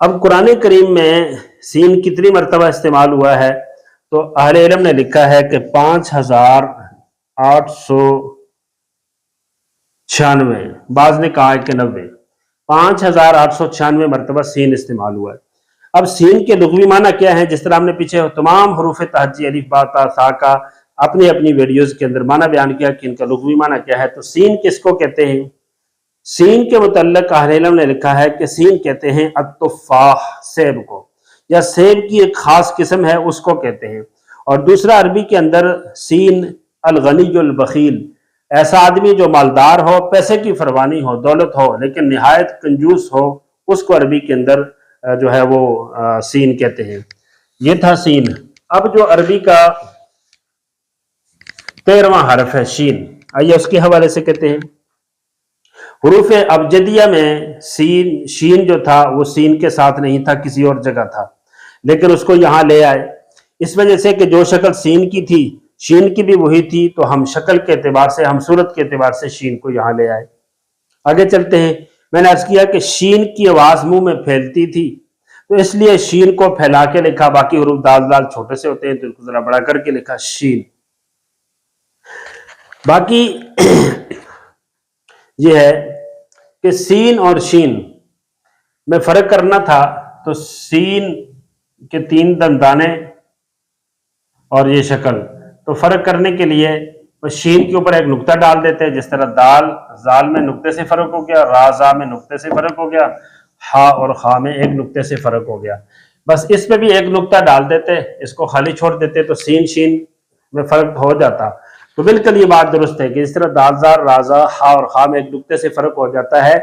اب قرآن کریم میں سین کتنی مرتبہ استعمال ہوا ہے؟ تو اہل علم نے لکھا ہے کہ 5896، بعض نے کہا ہے کہ 90، 5896 مرتبہ سین استعمال ہوا ہے۔ اب سین کے لغوی معنی کیا ہے؟ جس طرح ہم نے پیچھے تمام حروف تہجی الف با تا سا کا اپنی اپنی ویڈیوز کے اندر معنی بیان کیا کہ ان کا لغوی معنی کیا ہے۔ تو سین کس کو کہتے ہیں؟ سین کے متعلق اہل علم نے لکھا ہے کہ سین کہتے ہیں التفاح، سیب کو، یا سیب کی ایک خاص قسم ہے اس کو کہتے ہیں۔ اور دوسرا عربی کے اندر سین الغنی البخیل، ایسا آدمی جو مالدار ہو، پیسے کی فروانی ہو، دولت ہو لیکن نہایت کنجوس ہو، اس کو عربی کے اندر جو ہے وہ سین کہتے ہیں۔ یہ تھا سین۔ اب جو عربی کا 13واں حرف ہے شین، آئیے اس کے حوالے سے کہتے ہیں۔ حروف ابجدیہ میں شین جو تھا وہ سین کے ساتھ نہیں تھا، کسی اور جگہ تھا، لیکن اس کو یہاں لے آئے، اس وجہ سے کہ جو شکل سین کی تھی شین کی بھی وہی تھی، تو ہم شکل کے اعتبار سے، ہم صورت کے اعتبار سے شین کو یہاں لے آئے۔ آگے چلتے ہیں۔ میں نے عرض کیا کہ شین کی آواز منہ میں پھیلتی تھی، تو اس لیے شین کو پھیلا کے لکھا، باقی حروف دال دال چھوٹے سے ہوتے ہیں تو ان کو ذرا بڑا کر کے لکھا شین۔ باقی یہ ہے کہ سین اور شین میں فرق کرنا تھا، تو سین کے 3 دندانے اور یہ شکل، تو فرق کرنے کے لیے شین کے اوپر ایک نقطہ ڈال دیتے ہیں، جس طرح دال زال میں نقطے سے فرق ہو گیا، را زا میں نقطے سے فرق ہو گیا، ہا اور خا میں ایک نقطے سے فرق ہو گیا، بس اس پہ بھی ایک نقطہ ڈال دیتے، اس کو خالی چھوڑ دیتے تو سین شین میں فرق ہو جاتا۔ تو بالکل یہ بات درست ہے کہ اس طرح دال زال را زا ہا اور خا میں ایک نقطے سے فرق ہو جاتا ہے،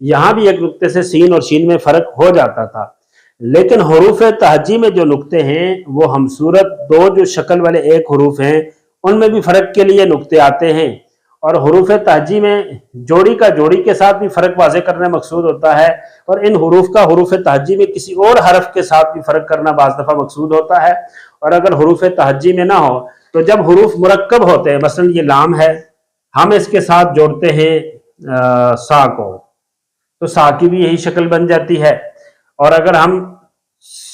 یہاں بھی ایک نقطے سے سین اور شین میں فرق ہو جاتا تھا، لیکن حروف تہجی میں جو نقطے ہیں وہ ہم صورت 2 جو شکل والے ایک حروف ہیں ان میں بھی فرق کے لیے نقطے آتے ہیں، اور حروف تہجی میں جوڑی کا جوڑی کے ساتھ بھی فرق واضح کرنا مقصود ہوتا ہے، اور ان حروف کا حروف تہجی میں کسی اور حرف کے ساتھ بھی فرق کرنا بعض دفعہ مقصود ہوتا ہے۔ اور اگر حروف تہجی میں نہ ہو تو جب حروف مرکب ہوتے ہیں، مثلا یہ لام ہے، ہم اس کے ساتھ جوڑتے ہیں سا کو، تو سا کی بھی یہی شکل بن جاتی ہے، اور اگر ہم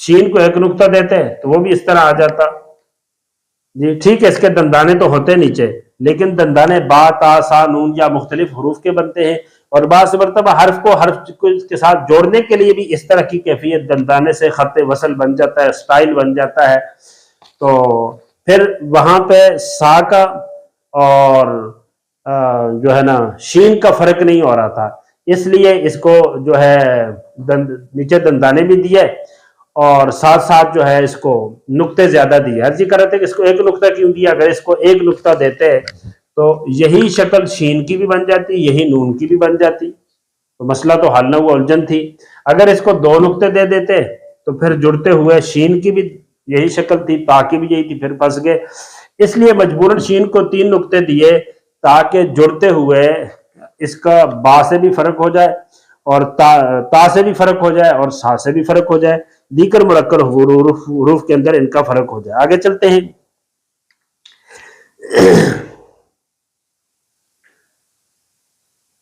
شین کو ایک نقطہ دیتے تو وہ بھی اس طرح آ جاتا۔ جی ٹھیک ہے، اس کے دندانے تو ہوتے نیچے، لیکن دندانے با تا سا نون یا مختلف حروف کے بنتے ہیں، اور بعض مرتبہ حرف کو حرف کے ساتھ جوڑنے کے لیے بھی اس طرح کی کیفیت دندانے سے خط وصل بن جاتا ہے، سٹائل بن جاتا ہے۔ تو پھر وہاں پہ سا کا اور جو ہے نا شین کا فرق نہیں ہو رہا تھا، اس لیے اس کو جو ہے نیچے دندانے بھی دیے اور ساتھ ساتھ جو ہے اس کو نقطے زیادہ دیے۔ عرض کر رہے تھے کہ اس کو ایک نقطہ کیوں دیا؟ اگر اس کو ایک نقطہ دیتے تو یہی شکل شین کی بھی بن جاتی، یہی نون کی بھی بن جاتی، تو مسئلہ تو حل نہ ہوا، الجھن تھی۔ اگر اس کو 2 نقطے دے دیتے تو پھر جڑتے ہوئے شین کی بھی یہی شکل تھی، تا کی بھی یہی تھی، پھر پھنس گئے، اس لیے مجبوراً شین کو 3 نقطے دیے تاکہ جڑتے ہوئے اس کا با سے بھی فرق ہو جائے اور تا سے بھی فرق ہو جائے اور سا سے بھی فرق ہو جائے، دیگر مرکب حروف کے اندر ان کا فرق ہو جائے۔ آگے چلتے ہیں۔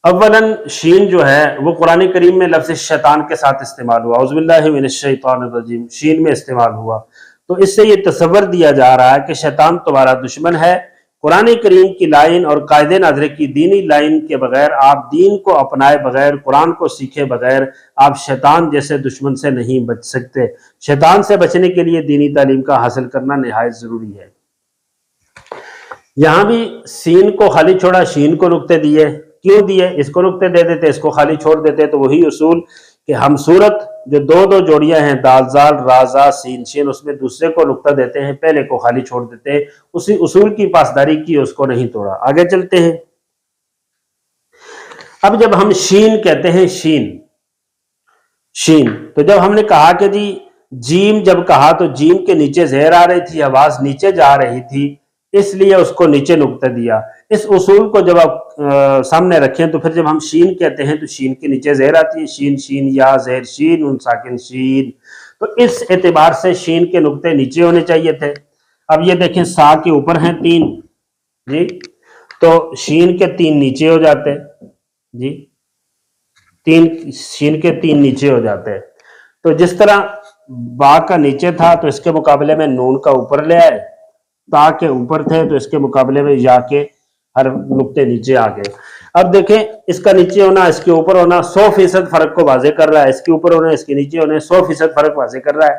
اولاً شین جو ہے وہ قرآن کریم میں لفظ شیطان کے ساتھ استعمال ہوا، اعوذ باللہ من الشیطان الرجیم، شین میں استعمال ہوا، تو اس سے یہ تصور دیا جا رہا ہے کہ شیطان تمہارا دشمن ہے۔ قرآن کریم کی لائن اور قائد ناظر کی دینی لائن کے بغیر، آپ دین کو اپنائے بغیر، قرآن کو سیکھے بغیر، آپ شیطان جیسے دشمن سے نہیں بچ سکتے۔ شیطان سے بچنے کے لیے دینی تعلیم کا حاصل کرنا نہایت ضروری ہے۔ یہاں بھی سین کو خالی چھوڑا، شین کو نقطے دیے، کیوں دیے؟ اس کو نقطے دے دیتے، اس کو خالی چھوڑ دیتے، تو وہی اصول کہ ہم صورت جو 2 جوڑیاں ہیں دال زال را زا سین شین، اس میں دوسرے کو نقطہ دیتے ہیں، پہلے کو خالی چھوڑ دیتے ہیں، اسی اصول کی پاسداری کی، اس کو نہیں توڑا۔ آگے چلتے ہیں۔ اب جب ہم شین کہتے ہیں، شین تو جب ہم نے کہا کہ جی جیم جب کہا تو جیم کے نیچے زہر آ رہی تھی، آواز نیچے جا رہی تھی، اس لیے اس کو نیچے نقطہ دیا۔ اس اصول کو جب آپ سامنے رکھیں تو پھر جب ہم شین کہتے ہیں تو شین کے نیچے زہر آتی ہے، شین شین یا زہر شین ان ساکن شین، تو اس اعتبار سے شین کے نقطے نیچے ہونے چاہیے تھے۔ اب یہ دیکھیں سا کے اوپر ہیں 3 جی، تو شین کے 3 نیچے ہو جاتے جی، شین کے 3 نیچے ہو جاتے ہیں، تو جس طرح با کا نیچے تھا تو اس کے مقابلے میں نون کا اوپر لے آئے، تا کے اوپر تھے تو اس کے مقابلے میں یا کے ہر نقطے نیچے آ گئے۔ اب دیکھیں اس کا نیچے ہونا اس کے اوپر ہونا 100% فرق کو واضح کر رہا ہے، اس کے اوپر ہونا اس کے نیچے ہونے 100% فرق واضح کر رہا ہے۔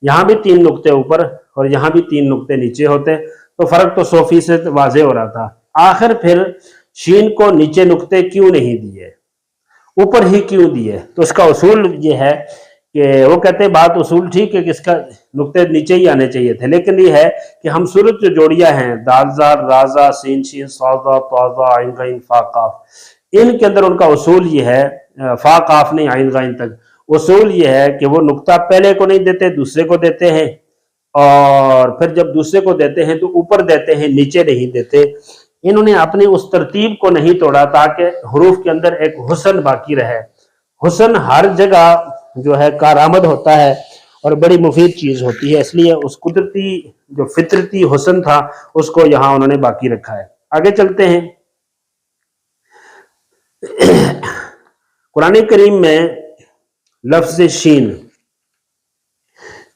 یہاں بھی 3 نقطے اوپر اور یہاں بھی 3 نقطے نیچے ہوتے تو فرق تو 100% واضح ہو رہا تھا۔ آخر پھر شین کو نیچے نقطے کیوں نہیں دیے، اوپر ہی کیوں دیے؟ تو اس کا اصول یہ ہے کہ وہ کہتے ہیں بات اصول ٹھیک ہے کہ اس کا نقطے نیچے ہی آنے چاہیے تھے، لیکن یہ ہے کہ ہم صورت جو جوڑیاں ہیں دال زار رازا سین شین صاد طا عین غین فا قاف، ان کے اندر ان کا اصول یہ ہے، فا قاف نہیں عین غین تک، اصول یہ ہے کہ وہ نقطہ پہلے کو نہیں دیتے دوسرے کو دیتے ہیں، اور پھر جب دوسرے کو دیتے ہیں تو اوپر دیتے ہیں نیچے نہیں دیتے۔ انہوں نے اپنی اس ترتیب کو نہیں توڑا تاکہ حروف کے اندر ایک حسن باقی رہے۔ حسن ہر جگہ جو ہے کارآمد ہوتا ہے اور بڑی مفید چیز ہوتی ہے، اس لیے اس قدرتی جو فطرتی حسن تھا اس کو یہاں انہوں نے باقی رکھا ہے۔ آگے چلتے ہیں۔ قرآن کریم میں لفظ شین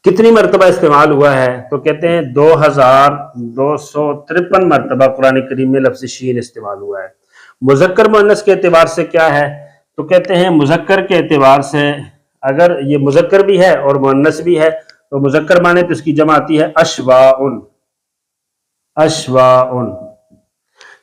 کتنی مرتبہ استعمال ہوا ہے؟ تو کہتے ہیں 2253 مرتبہ قرآن کریم میں لفظ شین استعمال ہوا ہے۔ مذکر مؤنث کے اعتبار سے کیا ہے؟ تو کہتے ہیں مذکر کے اعتبار سے اگر یہ مذکر بھی ہے اور مؤنث بھی ہے تو مذکر مانے تو اس کی جمع آتی ہے اشواء، اشواء۔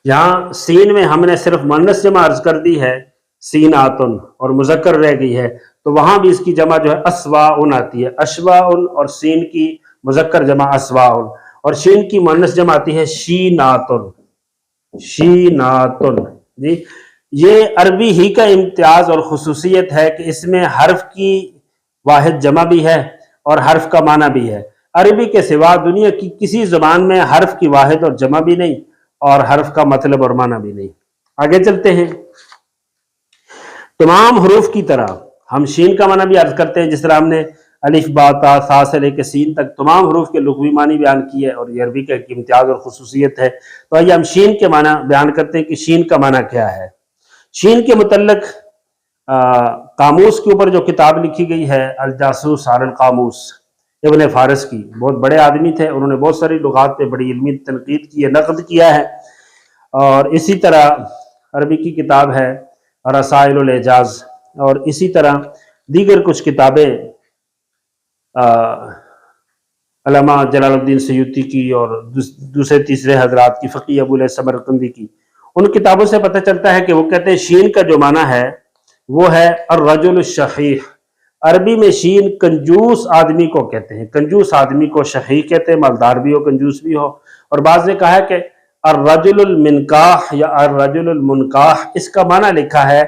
یہاں سین میں ہم نے صرف مؤنث جمع عرض کر دی ہے سیناتن اور مذکر رہ گئی ہے، تو وہاں بھی اس کی جمع جو ہے اسواء آتی ہے، اشواء، اور سین کی مذکر جمع اسواء، اور شین کی مؤنث جمع آتی ہے شیناتن، شیناتن۔ جی یہ عربی ہی کا امتیاز اور خصوصیت ہے کہ اس میں حرف کی واحد جمع بھی ہے اور حرف کا معنی بھی ہے۔ عربی کے سوا دنیا کی کسی زبان میں حرف کی واحد اور جمع بھی نہیں اور حرف کا مطلب اور معنی بھی نہیں۔ آگے چلتے ہیں۔ تمام حروف کی طرح ہم شین کا معنی بھی عرض کرتے ہیں، جس طرح ہم نے الف با تا سا سے لے کے سین تک تمام حروف کے لغوی معنی بیان کیے اور یہ عربی کا ایک امتیاز اور خصوصیت ہے۔ تو آئیے ہم شین کے معنی بیان کرتے ہیں کہ شین کا معنی کیا ہے۔ شین کے متعلق قاموس کے اوپر جو کتاب لکھی گئی ہے الجاسوس علی القاموس، ابن فارس کی، بہت بڑے آدمی تھے، انہوں نے بہت ساری لغات پہ بڑی علمی تنقید کی ہے، نقد کیا ہے۔ اور اسی طرح عربی کی کتاب ہے رسائل الاعجاز، اور اسی طرح دیگر کچھ کتابیں علامہ جلال الدین سیوطی کی اور دوسرے تیسرے حضرات کی، فقی ابو الیث سمرقندی کی، ان کتابوں سے پتہ چلتا ہے کہ وہ کہتے ہیں شین کا جو معنی ہے وہ ہے الرجل الشحیح۔ عربی میں شین کنجوس آدمی کو کہتے ہیں، کنجوس آدمی کو شحیح کہتے ہیں، مالدار بھی ہو کنجوس بھی ہو۔ اور بعض نے کہا ہے کہ الرجل المنکاح یا الرجل المنکاح، اس کا معنی لکھا ہے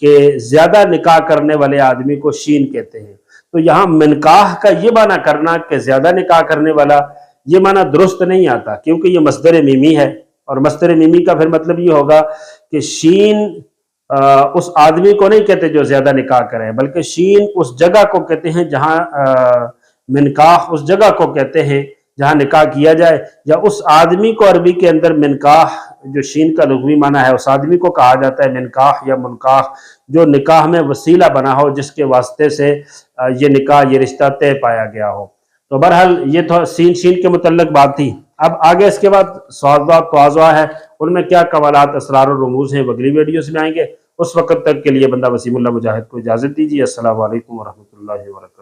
کہ زیادہ نکاح کرنے والے آدمی کو شین کہتے ہیں۔ تو یہاں منکاح کا یہ معنی کرنا کہ زیادہ نکاح کرنے والا، یہ معنی درست نہیں آتا، کیونکہ یہ مصدر میمی ہے، اور مصدر میمی کا پھر مطلب یہ ہوگا کہ شین اس آدمی کو نہیں کہتے جو زیادہ نکاح کرے، بلکہ شین اس جگہ کو کہتے ہیں جہاں منکاح اس جگہ کو کہتے ہیں جہاں نکاح کیا جائے، یا اس آدمی کو عربی کے اندر منکاح جو شین کا لغوی معنی ہے اس آدمی کو کہا جاتا ہے منکاح یا منکاح، جو نکاح میں وسیلہ بنا ہو، جس کے واسطے سے یہ نکاح یہ رشتہ طے پایا گیا ہو۔ تو بہرحال یہ تو شین کے متعلق بات تھی۔ اب آگے اس کے بعد سوادات توازوا ہے، ان میں کیا کمالات اسرار اور رموز ہیں، اگلی ویڈیوز میں آئیں گے۔ اس وقت تک کے لیے بندہ وسیم اللہ مجاہد کو اجازت دیجیے۔ السلام علیکم ورحمۃ اللہ وبرکاتہ۔